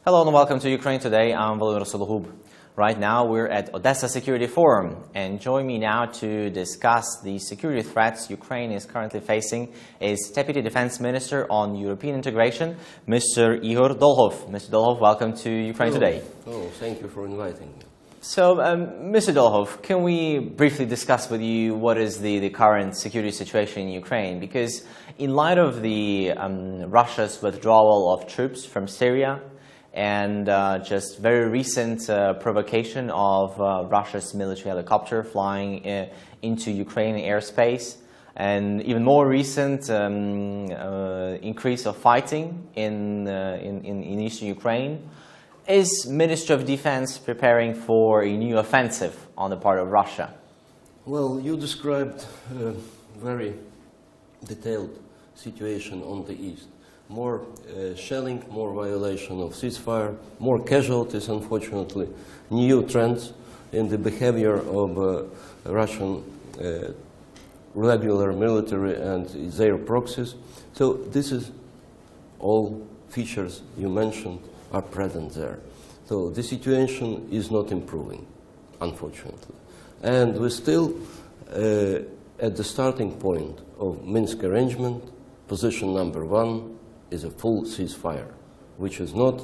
Hello and welcome to Ukraine Today. I'm Ihor Dolhov. Right now we're at Odessa Security Forum, and join me now to discuss the security threats Ukraine is currently facing is Deputy Defense Minister on European Integration, Mr. Ihor Dolhov. Mr. Dolhov, welcome to Ukraine Today. Oh, thank you for inviting me. So, Mr. Dolhov, can we briefly discuss with you what is the current security situation in Ukraine? Because in light of the Russia's withdrawal of troops from Syria, and just very recent provocation of Russia's military helicopter flying into Ukrainian airspace, and even more recent increase of fighting in eastern Ukraine, is Ministry of Defense preparing for a new offensive on the part of Russia? Well, you described a very detailed situation on the east. More shelling, more violation of ceasefire, more casualties, unfortunately, new trends in the behavior of Russian regular military and their proxies. So this is all features you mentioned are present there. So the situation is not improving, unfortunately. And we're still at the starting point of Minsk arrangement. Position number one is a full ceasefire, which is not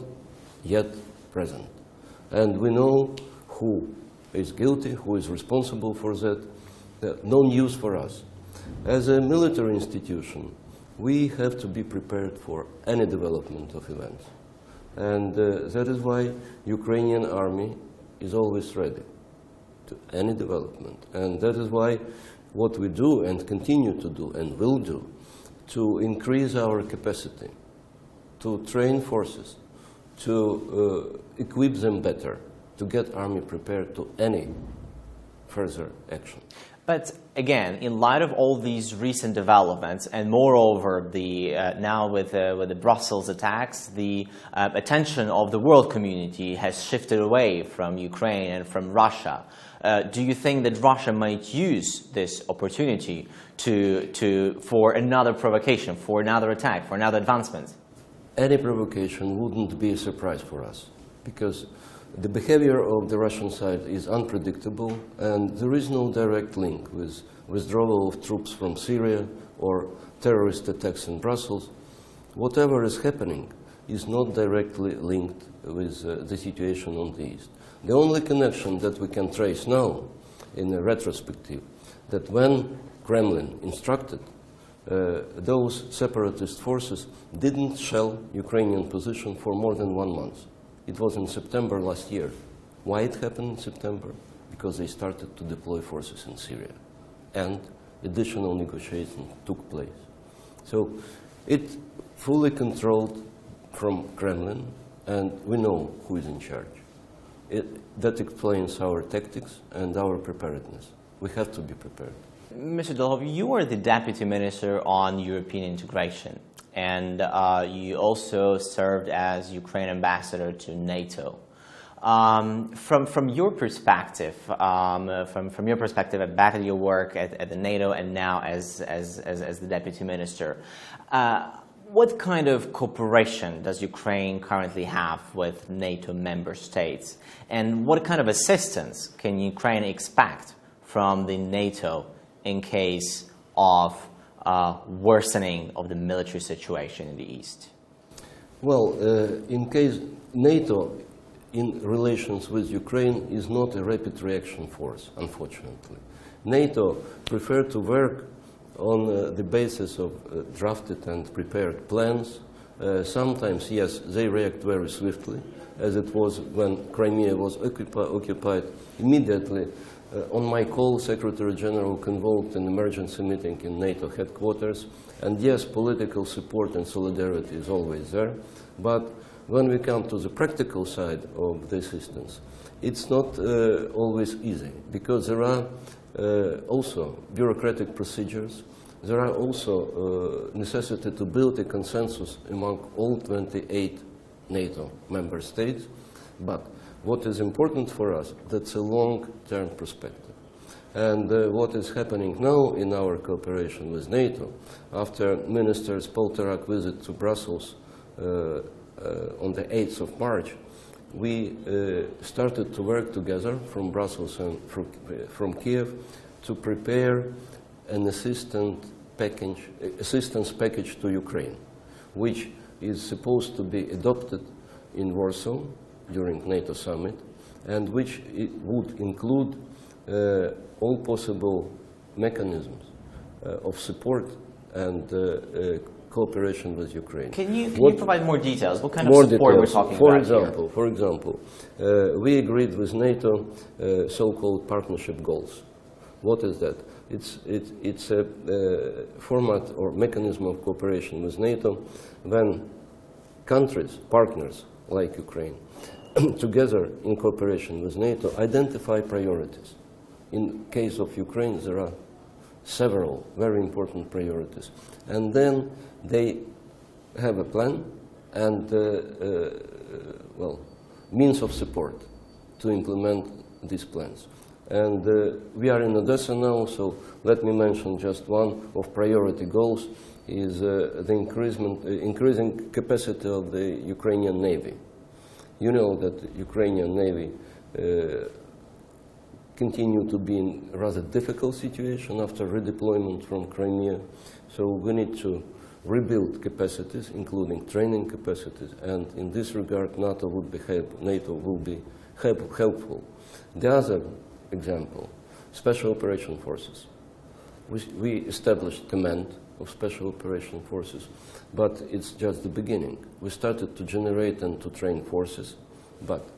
yet present. And we know who is guilty, who is responsible for that. No news for us. As a military institution, we have to be prepared for any development of events. And that is why Ukrainian army is always ready to any development. And that is why what we do and continue to do and will do to increase our capacity, to train forces, to equip them better, to get army prepared to any further action. But again, in light of all these recent developments, and moreover, now with the Brussels attacks, the attention of the world community has shifted away from Ukraine and from Russia. Do you think that Russia might use this opportunity for another provocation, for another attack, for another advancement? Any provocation wouldn't be a surprise for us, because the behavior of the Russian side is unpredictable, and there is no direct link with withdrawal of troops from Syria or terrorist attacks in Brussels. Whatever is happening is not directly linked with the situation on the east. The only connection that we can trace now, in a retrospective, that when Kremlin instructed, those separatist forces didn't shell Ukrainian position for more than 1 month. It was in September last year. Why it happened in September? Because they started to deploy forces in Syria, and additional negotiations took place. So it fully controlled from Kremlin, and we know who is in charge. That explains our tactics and our preparedness. We have to be prepared. Mr. Dolhov, you are the Deputy Minister on European Integration, and you also served as Ukraine Ambassador to NATO. From your perspective, back at your work at the NATO and now as the Deputy Minister, what kind of cooperation does Ukraine currently have with NATO member states, and what kind of assistance can Ukraine expect from the NATO in case of worsening of the military situation in the East? Well, in case NATO in relations with Ukraine is not a rapid reaction force, unfortunately. NATO prefer to work on the basis of drafted and prepared plans. Sometimes, yes, they react very swiftly, as it was when Crimea was occupied. Immediately, on my call, Secretary General convoked an emergency meeting in NATO headquarters. And yes, political support and solidarity is always there. But when we come to the practical side of the assistance, it's not always easy, because there are also bureaucratic procedures. There are also necessity to build a consensus among all 28 NATO member states. But what is important for us, that's a long-term perspective. And what is happening now in our cooperation with NATO, after Ministers Poltorak visit to Brussels on the 8th of March, we started to work together from Brussels and from Kiev to prepare an assistance package to Ukraine, which is supposed to be adopted in Warsaw during NATO summit, and which it would include all possible mechanisms of support and cooperation with Ukraine. Can you provide more details? What kind of support we're talking about here? For example, we agreed with NATO so-called partnership goals. What is that? It's a format or mechanism of cooperation with NATO when countries, partners like Ukraine, together in cooperation with NATO, identify priorities. In case of Ukraine, there are several very important priorities. And then they have a plan and means of support to implement these plans. And we are in Odessa now, so let me mention just one of priority goals is the increasing capacity of the Ukrainian Navy. You know that the Ukrainian Navy continue to be in a rather difficult situation after redeployment from Crimea. So we need to rebuild capacities, including training capacities, and in this regard NATO will be helpful. The other example, Special Operation Forces. We established command of Special Operation Forces, but it's just the beginning. We started to generate and to train forces, but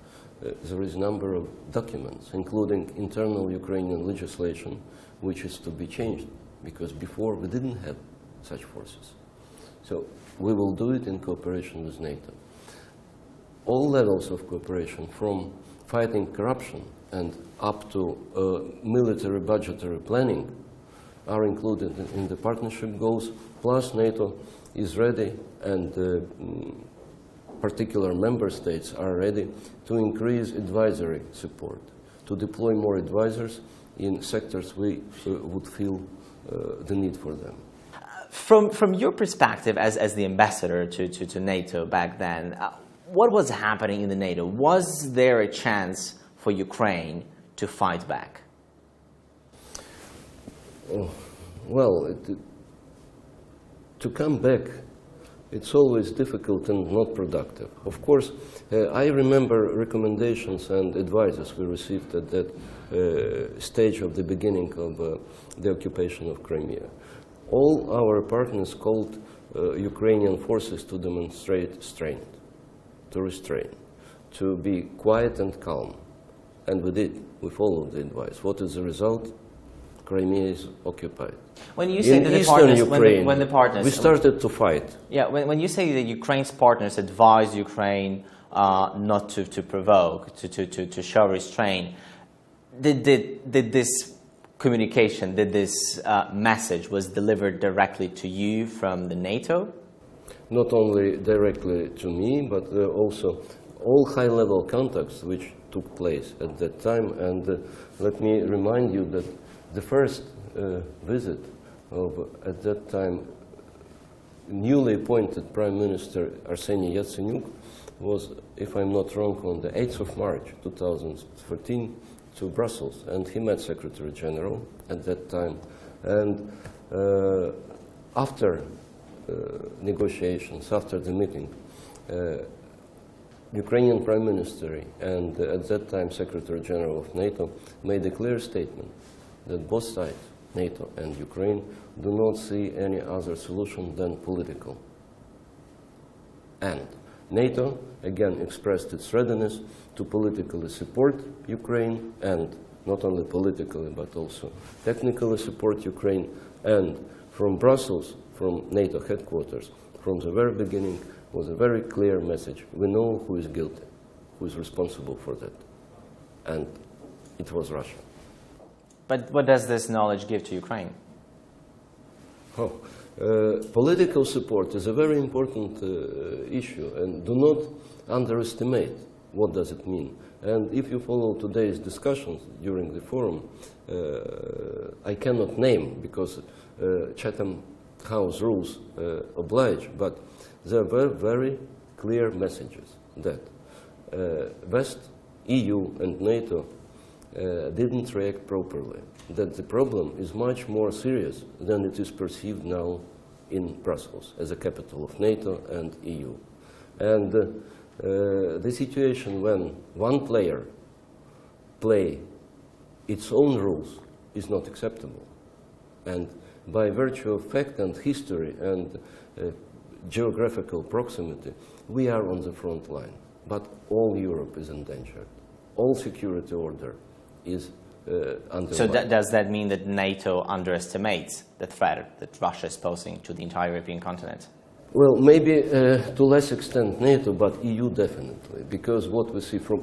there is a number of documents, including internal Ukrainian legislation, which is to be changed, because before we didn't have such forces. So we will do it in cooperation with NATO. All levels of cooperation, from fighting corruption and up to military budgetary planning, are included in the partnership goals, plus NATO is ready and particular member states are ready to increase advisory support, to deploy more advisors in sectors we would feel the need for them. From your perspective as the ambassador to NATO back then, what was happening in the NATO? Was there a chance for Ukraine to fight back? Well, to come back, it's always difficult and not productive. Of course, I remember recommendations and advices we received at that stage of the beginning of the occupation of Crimea. All our partners called Ukrainian forces to demonstrate strength, to restrain, to be quiet and calm. And we did. We followed the advice. What is the result? Crimea is occupied. When you say that when the partners, we started to fight. Yeah, when you say that Ukraine's partners advised Ukraine not to provoke, to show restraint, did this communication, did this message was delivered directly to you from the NATO? Not only directly to me, but also all high-level contacts which took place at that time. And let me remind you that the first visit of, at that time, newly appointed Prime Minister Arseniy Yatsenyuk was, if I'm not wrong, on the 8th of March 2014 to Brussels, and he met Secretary General at that time. And after negotiations, after the meeting, Ukrainian Prime Minister and at that time Secretary General of NATO made a clear statement that both sides, NATO and Ukraine, do not see any other solution than political. And NATO again expressed its readiness to politically support Ukraine, and not only politically but also technically support Ukraine. And from Brussels, from NATO headquarters, from the very beginning was a very clear message. We know who is guilty, who is responsible for that. And it was Russia. But what does this knowledge give to Ukraine? Political support is a very important issue, and do not underestimate what does it mean. And if you follow today's discussions during the forum, I cannot name because Chatham House rules oblige, but there were very clear messages that West, EU and NATO didn't react properly, that the problem is much more serious than it is perceived now in Brussels as a capital of NATO and EU. And the situation when one player play its own rules is not acceptable. And by virtue of fact and history and geographical proximity, we are on the front line. But all Europe is endangered. All security order is undermined. So does that mean that NATO underestimates the threat that Russia is posing to the entire European continent? Well, maybe to less extent NATO, but EU definitely, because what we see from,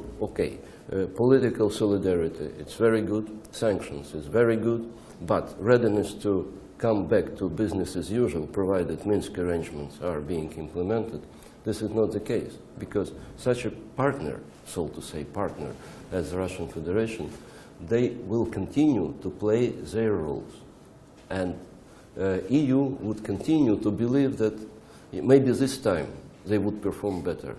political solidarity, it's very good, sanctions is very good, but readiness to come back to business as usual, provided Minsk arrangements are being implemented, this is not the case, because such a partner, so to say partner, as the Russian Federation, they will continue to play their roles. And EU would continue to believe that maybe this time they would perform better.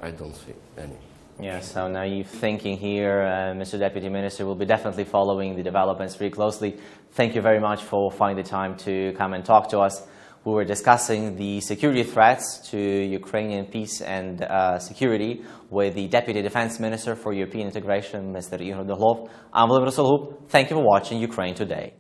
I don't see any. Yeah, so naive thinking here. Mr. Deputy Minister will be definitely following the developments very closely. Thank you very much for finding the time to come and talk to us. We were discussing the security threats to Ukrainian peace and security with the Deputy Defense Minister for European Integration, Mr. Ihor Dolhov. I'm Vladimir Solhub. Thank you for watching Ukraine Today.